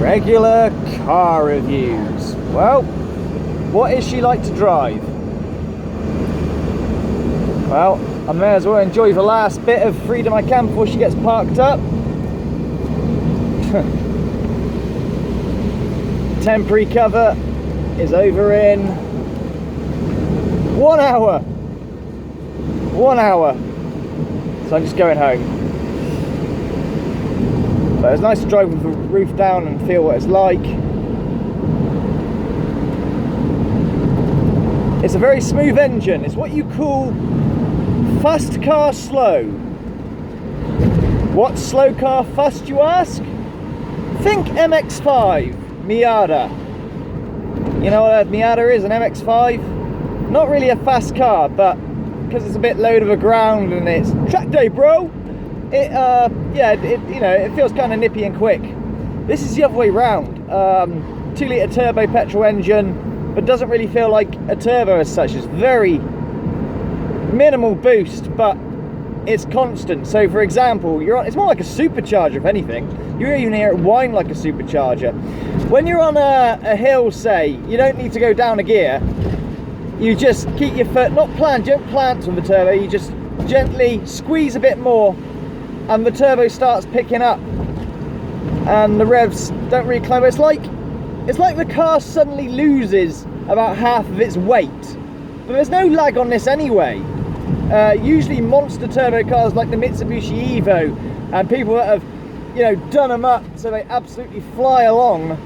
Regular car reviews. Well, what is she like to drive? Well, I may as well enjoy the last bit of freedom I can before she gets parked up. Temporary cover is over in 1 hour. 1 hour. So I'm just going home. But it's nice to drive with the roof down and feel what it's like. It's a very smooth engine. It's what you call fast car slow. What's slow car fast, you ask? Think MX-5, Miata. You know what a Miata is, an MX-5? Not really a fast car, but because it's a bit low to the ground and it's track day, bro. It feels kind of nippy and quick. This is the other way round. 2 litre turbo petrol engine, but doesn't really feel like a turbo as such. It's very minimal boost, but it's constant. So for example, it's more like a supercharger if anything. You even hear it whine like a supercharger. When you're on a hill, say, you don't need to go down a gear. You just keep your foot, don't plant with the turbo, you just gently squeeze a bit more and the turbo starts picking up and the revs don't really climb. It's like the car suddenly loses about half of its weight. But there's no lag on this anyway. Usually monster turbo cars like the Mitsubishi Evo and people that have, done them up so they absolutely fly along,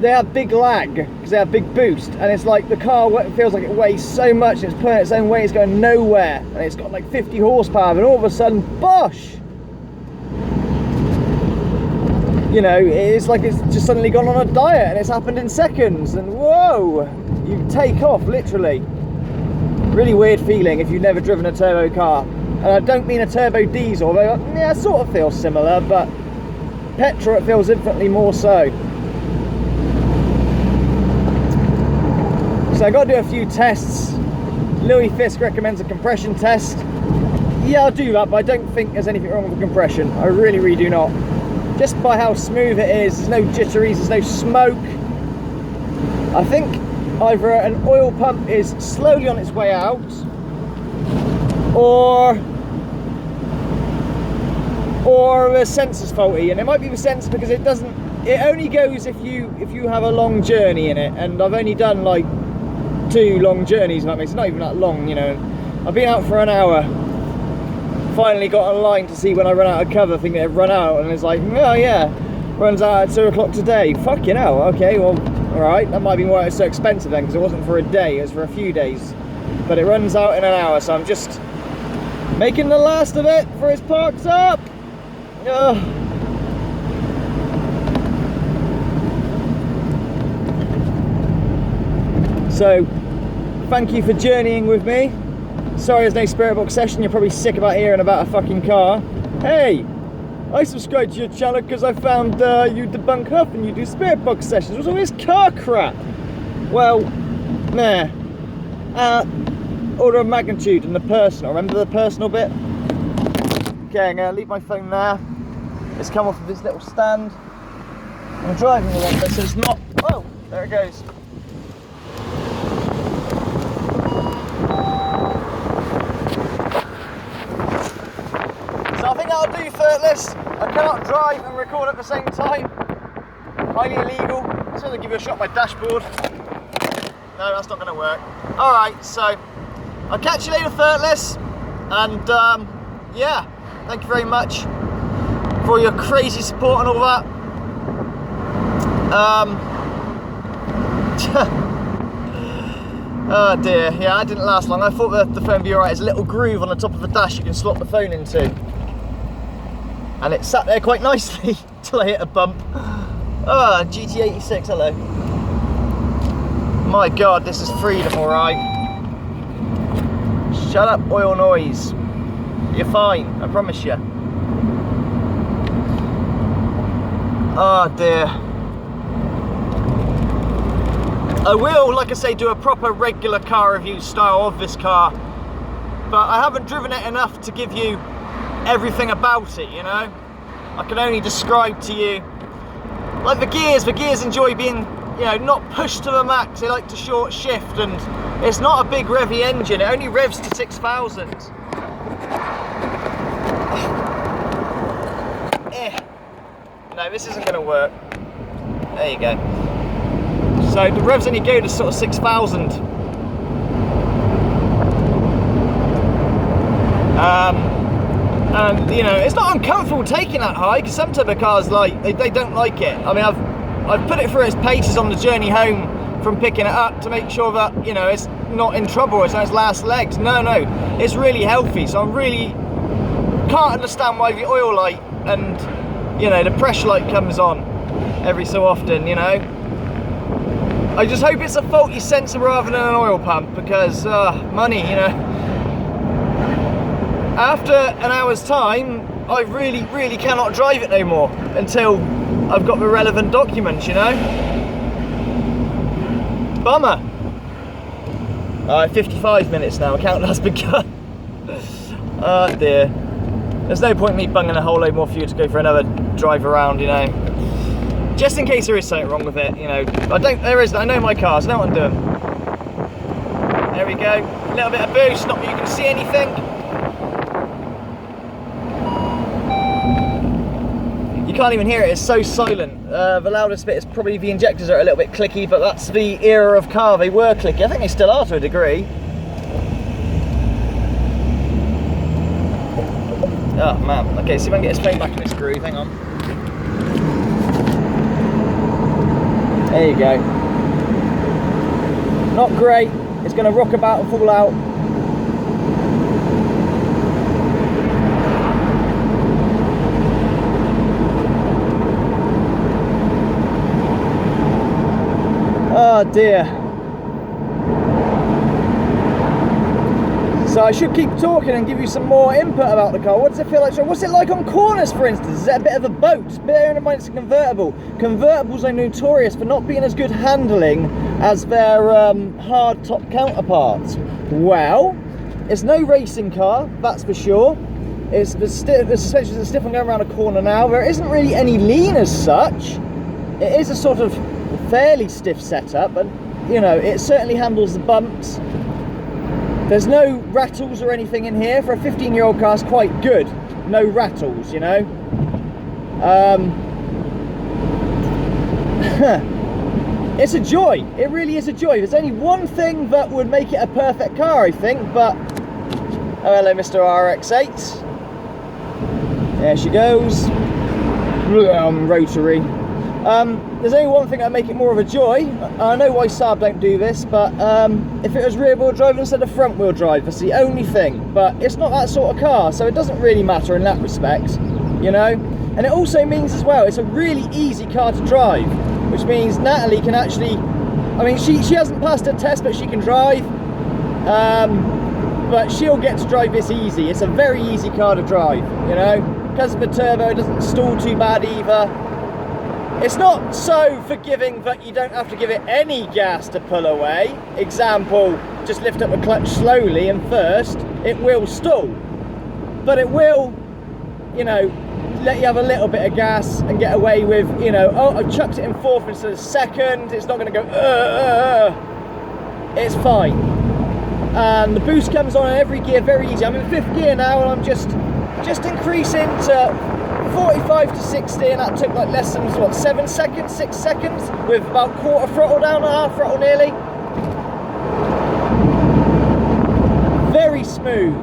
they have big lag because they have big boost, and it's like the car feels like it weighs so much and it's pulling its own weight, it's going nowhere, and it's got like 50 horsepower, and all of a sudden, bosh! It's like it's just suddenly gone on a diet and it's happened in seconds, and whoa! You take off, literally. Really weird feeling if you've never driven a turbo car. And I don't mean a turbo diesel, although yeah, it sort of feels similar, but petrol it feels infinitely more so. So I got to do a few tests. Louis Fisk recommends a compression test. Yeah, I'll do that, but I don't think there's anything wrong with the compression. I really, really do not. Just by how smooth it is, there's no jitteries, there's no smoke. I think either an oil pump is slowly on its way out, or the sensor's faulty, and it might be the sensor because it only goes if you have a long journey in it, and I've only done like 2 long journeys, and that makes it not even that long, I've been out for an hour. Finally got online to see when I run out of cover, thinking it'd run out, and it's like, oh yeah, runs out at 2 o'clock today. Fucking hell, okay, well, alright, that might be why it's so expensive then, because it wasn't for a day, it was for a few days. But it runs out in an hour, so I'm just making the last of it before it's parked up. Ugh. So, thank you for journeying with me. Sorry there's no spirit box session, you're probably sick about hearing about a fucking car. Hey, I subscribed to your channel because I found you debunk Huff and you do spirit box sessions. What's all this car crap? Well, nah. Order of magnitude and the personal. Remember the personal bit? Okay, I'm going to leave my phone there. It's come off of this little stand. I'm driving the one, so it's not... Oh, there it goes. So I think that'll do, Firtless. I cannot drive and record at the same time. Highly illegal. I'm just going to give you a shot at my dashboard. No, that's not going to work. Alright, so I'll catch you later, Firtless. And yeah, thank you very much for your crazy support and all that. Oh dear, yeah, that didn't last long. I thought the phone would be alright. There's a little groove on the top of the dash you can slot the phone into. And it sat there quite nicely till I hit a bump. Ah, GT86, hello. My God, this is freedom, alright. Shut up, oil noise. You're fine, I promise you. Oh dear. I will, like I say, do a proper regular car review style of this car, but I haven't driven it enough to give you everything about it, I can only describe to you like the gears enjoy being, you know, not pushed to the max. They like to short shift, and it's not a big revvy engine. It only revs to 6,000. No, this isn't going to work. There you go. So the revs only go to sort of 6,000. And you know, it's not uncomfortable taking that high, because some turbo cars, like, they don't like it. I mean, I've put it through its paces on the journey home from picking it up to make sure that, you know, it's not in trouble, it's on its last legs. No, it's really healthy. So I really can't understand why the oil light and, you know, the pressure light comes on every so often, you know. I just hope it's a faulty sensor rather than an oil pump, because money, you know. After an hour's time, I really cannot drive it no more until I've got the relevant documents, you know. Bummer. 55 minutes now, countdown's begun. Oh dear. There's no point in me bunging a whole load more fuel to go for another drive around, you know. Just in case there is something wrong with it, you know. I know my cars, I know what I'm doing. There we go. A little bit of boost, not that you can see anything. You can't even hear it, it's so silent. The loudest bit is probably the injectors are a little bit clicky, but that's the era of car, they were clicky. I think they still are to a degree. Oh man, okay, see if I can get this plane back in its groove, hang on. There you go. Not great, it's going to rock about and fall out. Oh dear. So I should keep talking and give you some more input about the car. What does it feel like? So what's it like on corners, for instance? Is it a bit of a boat? Bearing in mind it's a convertible. Convertibles are notorious for not being as good handling as their hard top counterparts. Well, it's no racing car, that's for sure. The suspension is stiff on going around a corner now. There isn't really any lean as such. It is a sort of fairly stiff setup, but you know, it certainly handles the bumps. There's no rattles or anything in here. For a 15-year-old car, it's quite good. No rattles, you know. It's a joy. It really is a joy. There's only one thing that would make it a perfect car, I think, but... Oh, hello, Mr. RX-8. There she goes. Rotary. There's only one thing that would make it more of a joy. I know why Saab don't do this, but if it was rear wheel drive instead of front wheel drive, that's the only thing. But it's not that sort of car, so it doesn't really matter in that respect, you know. And it also means as well, it's a really easy car to drive, which means Natalie can actually, I mean, she hasn't passed her test, but she can drive. But she'll get to drive this easy. It's a very easy car to drive, you know. Because of the turbo, it doesn't stall too bad either. It's not so forgiving that you don't have to give it any gas to pull away. Example, just lift up the clutch slowly and first, it will stall. But it will, you know, let you have a little bit of gas and get away with, you know, oh, I've chucked it in fourth instead of second, it's not going to go, It's fine. And the boost comes on in every gear very easy. I'm in fifth gear now, and I'm just increasing to 45 to 60, and that took like less than, what, 7 seconds, 6 seconds, with about quarter throttle down, half throttle nearly. Very smooth.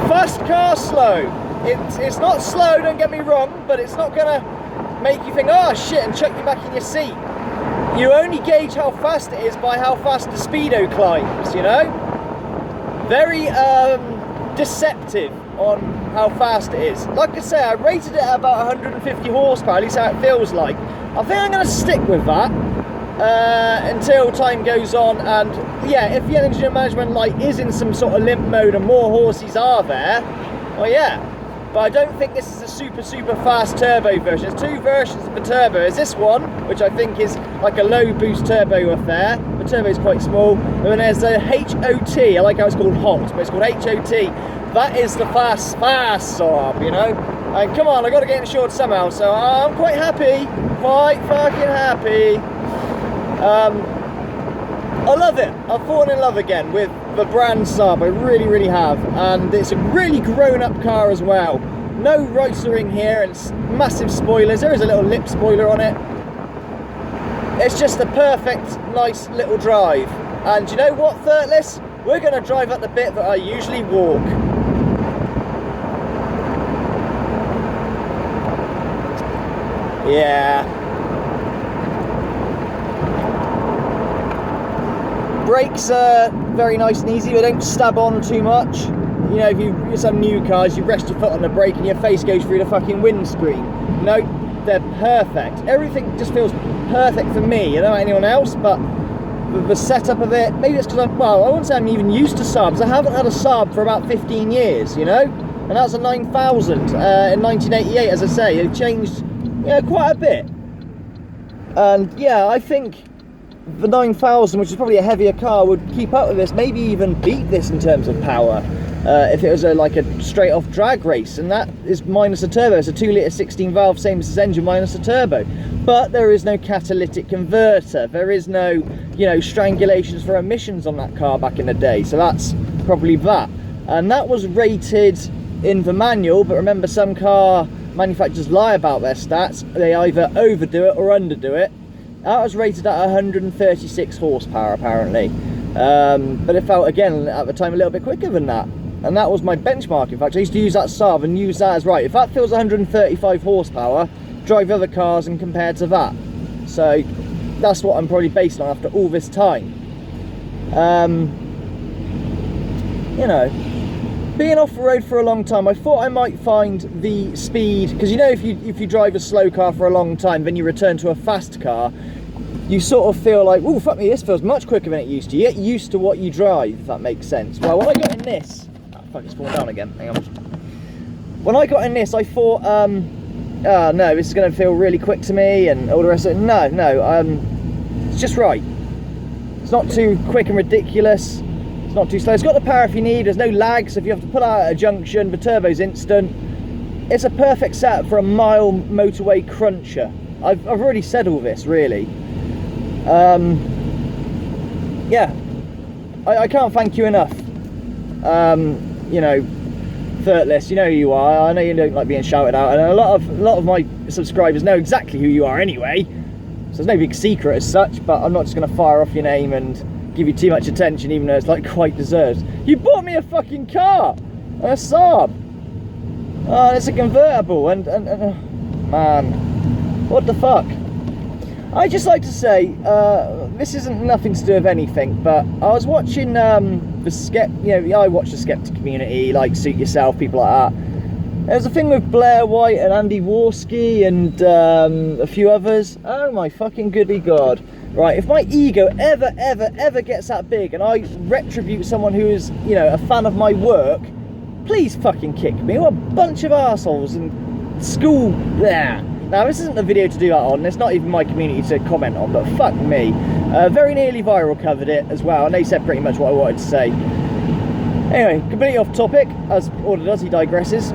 Fast car, slow. It's not slow, don't get me wrong, but it's not gonna make you think, oh shit, and chuck you back in your seat. You only gauge how fast it is by how fast the speedo climbs, you know? Very deceptive on how fast it is. Like I say, I rated it at about 150 horsepower, at least how it feels like. I think I'm going to stick with that until time goes on, and yeah, if the engine management light is in some sort of limp mode and more horses are there, well yeah. But I don't think this is a super fast turbo version. There's two versions of the turbo. There's this one, which I think is like a low boost turbo affair. The turbo is quite small. And then there's the HOT. I like how it's called hot, but it's called HOT. That is the fast Saab, you know. And come on, I got to get insured somehow, so I'm quite happy, quite fucking happy. I love it. I've fallen in love again with the brand Saab. I really, really have. And it's a really grown-up car as well. No Reutering here, and massive spoilers. There is a little lip spoiler on it. It's just the perfect, nice little drive. And you know what, Firtless? We're going to drive up the bit that I usually walk. Yeah. Brakes are very nice and easy. They don't stab on too much. You know, if you some new cars, you rest your foot on the brake and your face goes through the fucking windscreen. No, they're perfect. Everything just feels perfect for me. I don't know anyone else, but the setup of it, maybe it's because well, I wouldn't say I'm even used to Saabs. I haven't had a Saab for about 15 years, you know? And that was a 9000 in 1988, as I say. It changed, yeah, quite a bit. And yeah, I think the 9000, which is probably a heavier car, would keep up with this, maybe even beat this in terms of power, if it was like a straight off drag race. And that is minus a turbo. It's a 2 litre 16 valve, same as this engine, minus a turbo. But there is no catalytic converter. There is no, you know, strangulations for emissions on that car back in the day. So that's probably that. And that was rated in the manual, but remember, some car manufacturers lie about their stats. They either overdo it or underdo it. That was rated at 136 horsepower apparently, but it felt, again, at the time a little bit quicker than that, and that was my benchmark. In fact, I used to use that Saab and use that as, right, if that feels 135 horsepower, drive other cars and compare to that. So that's what I'm probably based on after all this time. You know, being off the road for a long time, I thought I might find the speed, because you know, if you drive a slow car for a long time, then you return to a fast car, you sort of feel like, oh fuck me, this feels much quicker than it used to. You get used to what you drive, if that makes sense. Well, when I got in this, oh fuck, it's fallen down again, hang on. When I got in this, I thought, oh no, this is going to feel really quick to me, and all the rest of it. No, it's just right. It's not too quick and ridiculous. It's not too slow. It's got the power if you need. There's no lag, so if you have to pull out at a junction, the turbo's instant. It's a perfect setup for a mile motorway cruncher. I've already said all this, really. Yeah, I can't thank you enough. You know, Firtless, you know who you are. I know you don't like being shouted out, and a lot of my subscribers know exactly who you are anyway. So there's no big secret as such. But I'm not just going to fire off your name and give you too much attention, even though it's like quite deserved. You bought me a fucking car, a Saab. Oh, it's a convertible, and man, what the fuck? I just like to say, this isn't nothing to do with anything, but I was watching I watch the skeptic community, like Suit Yourself, people like that. There's a thing with Blair White and Andy Warski and a few others. Oh my fucking goody god. Right, if my ego ever gets that big and I retribute someone who is, you know, a fan of my work, please fucking kick me. What a bunch of assholes and school there. Now, this isn't the video to do that on. It's not even my community to comment on, but fuck me. Very nearly viral covered it as well, and they said pretty much what I wanted to say. Anyway, completely off topic, as Order does, he digresses.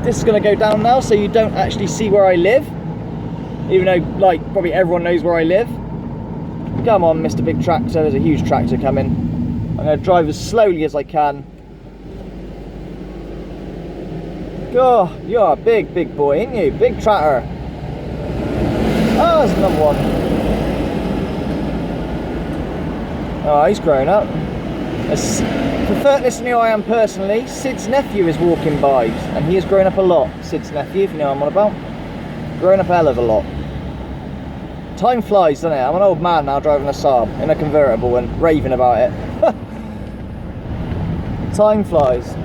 This is going to go down now, so you don't actually see where I live, even though, like, probably everyone knows where I live. Come on, Mr. Big Tractor, there's a huge tractor coming. I'm going to drive as slowly as I can. Oh, you're a big boy, ain't you? Big tractor. Oh, there's another one. Oh, he's grown up. For Firtless and who I am personally, Sid's nephew is walking by, and he has grown up a lot. Sid's nephew, if you know what I'm on about. Grown up a hell of a lot. Time flies, doesn't it? I'm an old man now driving a Saab in a convertible and raving about it. Time flies.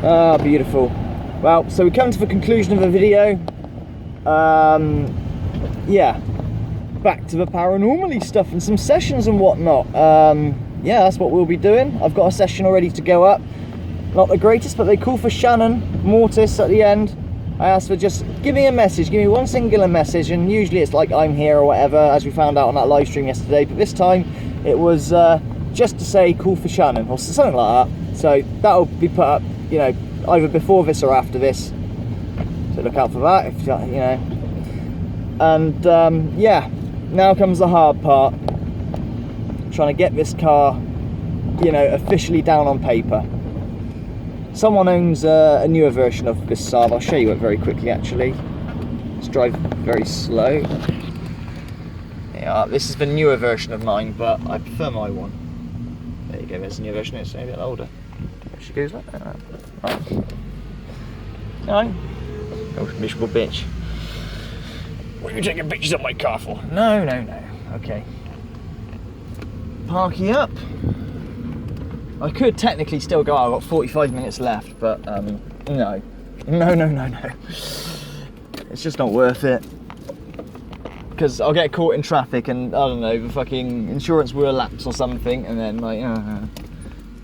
Ah, beautiful. Well, so we come to the conclusion of the video. Yeah, back to the paranormal stuff and some sessions and whatnot. Yeah, that's what we'll be doing. I've got a session already to go up. Not the greatest, but they call for Shannon Mortis at the end. I asked for just give me a message, give me one singular message, and usually it's like I'm here or whatever, as we found out on that live stream yesterday, but this time it was just to say call for Shannon or something like that. So that'll be put up, you know, either before this or after this, so look out for that, if you know. And yeah, now comes the hard part, trying to get this car, you know, officially down on paper. Someone owns a newer version of this Saab. I'll show you it very quickly actually. Let's drive very slow. Yeah, this is the newer version of mine, but I prefer my one. There you go, there's a new version, it's a bit older. There she goes like that. Right. No. Oh, miserable bitch. What are you taking pictures of my car for? No, no, no. Okay. Parking up. I could technically still go out, I've got 45 minutes left, but no. No. It's just not worth it. Because I'll get caught in traffic and, I don't know, the fucking insurance will lapse or something, and then like,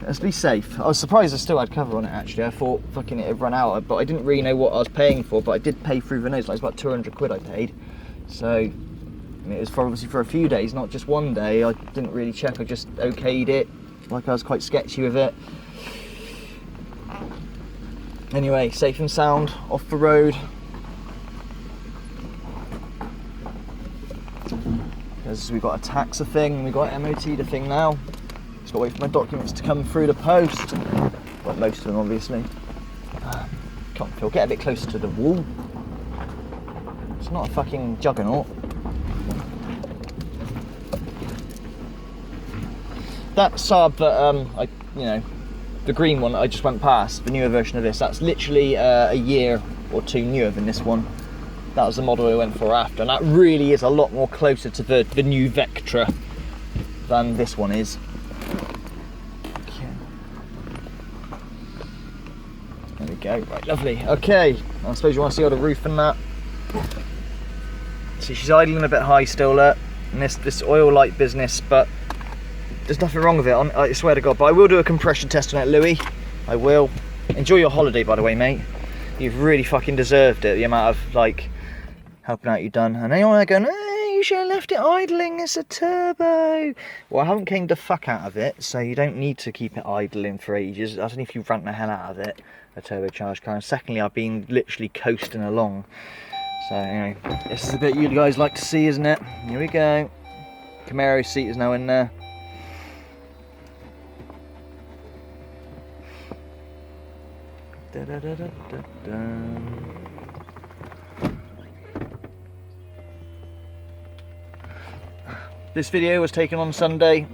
let's be safe. I was surprised I still had cover on it actually. I thought fucking it had run out, but I didn't really know what I was paying for, but I did pay through the nose, like it's about 200 quid I paid. So, it was obviously for a few days, not just one day. I didn't really check, I just okayed it. Like I was quite sketchy with it. Anyway, safe and sound, off the road. Because we've got a taxa thing, we've got MOT the thing now. Just got to wait for my documents to come through the post. Well, most of them obviously. Can't feel, get a bit closer to the wall. It's not a fucking juggernaut. That Saab that the green one that I just went past, the newer version of this, that's literally a year or two newer than this one. That was the model I went for after, and that really is a lot more closer to the new Vectra than this one is. Okay. There we go, right, lovely. Okay, I suppose you want to see all the roof and that. See, she's idling a bit high still, look, in this oil light business, but there's nothing wrong with it, I swear to God. But I will do a compression test on it, Louis. I will. Enjoy your holiday, by the way, mate. You've really fucking deserved it, the amount of, like, helping out you've done. And anyone going, hey, you should have left it idling, it's a turbo. Well, I haven't came the fuck out of it, so you don't need to keep it idling for ages. I don't know if you rank the hell out of it, a turbocharged car. And secondly, I've been literally coasting along. So, anyway, this is the bit you guys like to see, isn't it? Here we go. Camaro seat is now in there. Da, da, da, da, da, da. This video was taken on Sunday.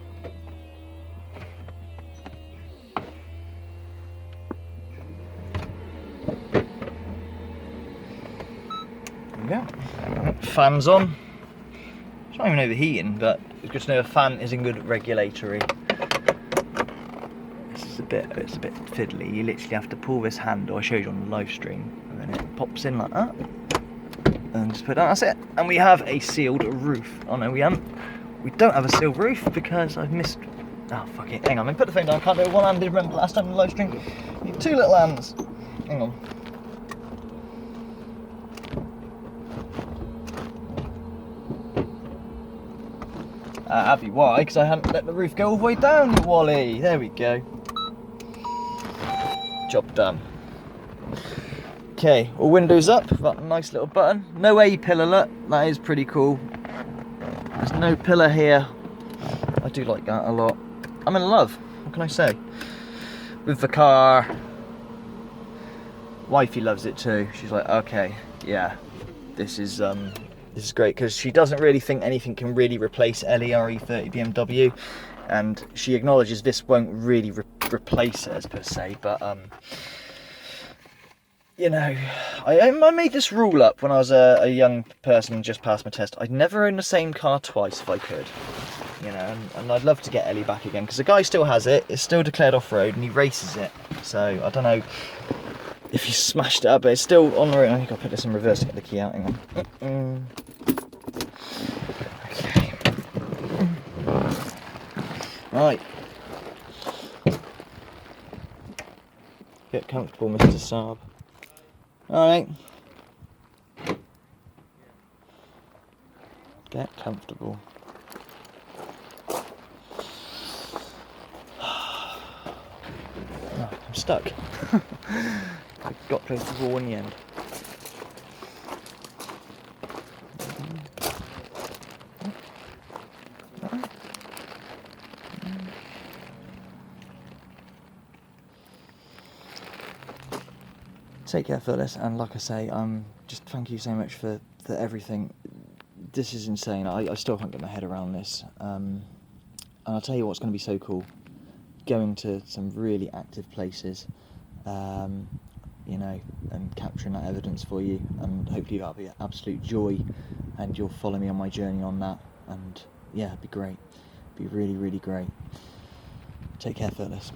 There we go. Fans on. It's not even overheating, but it's good to know the fan is in good regulatory. It's a bit fiddly. You literally have to pull this handle. I showed you on the live stream, and then it pops in like that, and just put that. That's it. And we have a sealed roof. Oh no, we haven't. We don't have a sealed roof because I've missed. Oh fuck it. Hang on. Let me put the phone down. I can't do it one-handed. Remember last time in the live stream? You need two little hands. Hang on. Abby, why? Because I hadn't let the roof go all the way down, you Wally. There we go. Job done. Okay, all windows up, that nice little button. No A-pillar, look, that is pretty cool. There's no pillar here. I do like that a lot. I'm in love, what can I say? With the car. Wifey loves it too. She's like, okay, yeah, this is great, because she doesn't really think anything can really replace LE-RE30 BMW, and she acknowledges this won't really replace it as per se, but you know, I made this rule up when I was a young person and just passed my test. I'd never own the same car twice if I could, you know, and I'd love to get Ellie back again, because the guy still has it, it's still declared off-road, and he races it, so I don't know if he smashed it up, but it's still on the road. I think I'll put this in reverse to get the key out, hang on. Okay. Right. Get comfortable, Mr. Saab. Alright. Get comfortable. Oh, I'm stuck. I got close to the wall in the end. Take care, Firtless, and like I say, just thank you so much for everything. This is insane. I still can't get my head around this. And I'll tell you what's going to be so cool. Going to some really active places, you know, and capturing that evidence for you, and hopefully that'll be an absolute joy, and you'll follow me on my journey on that, and yeah, it'd be great. It'd be really, really great. Take care, Firtless.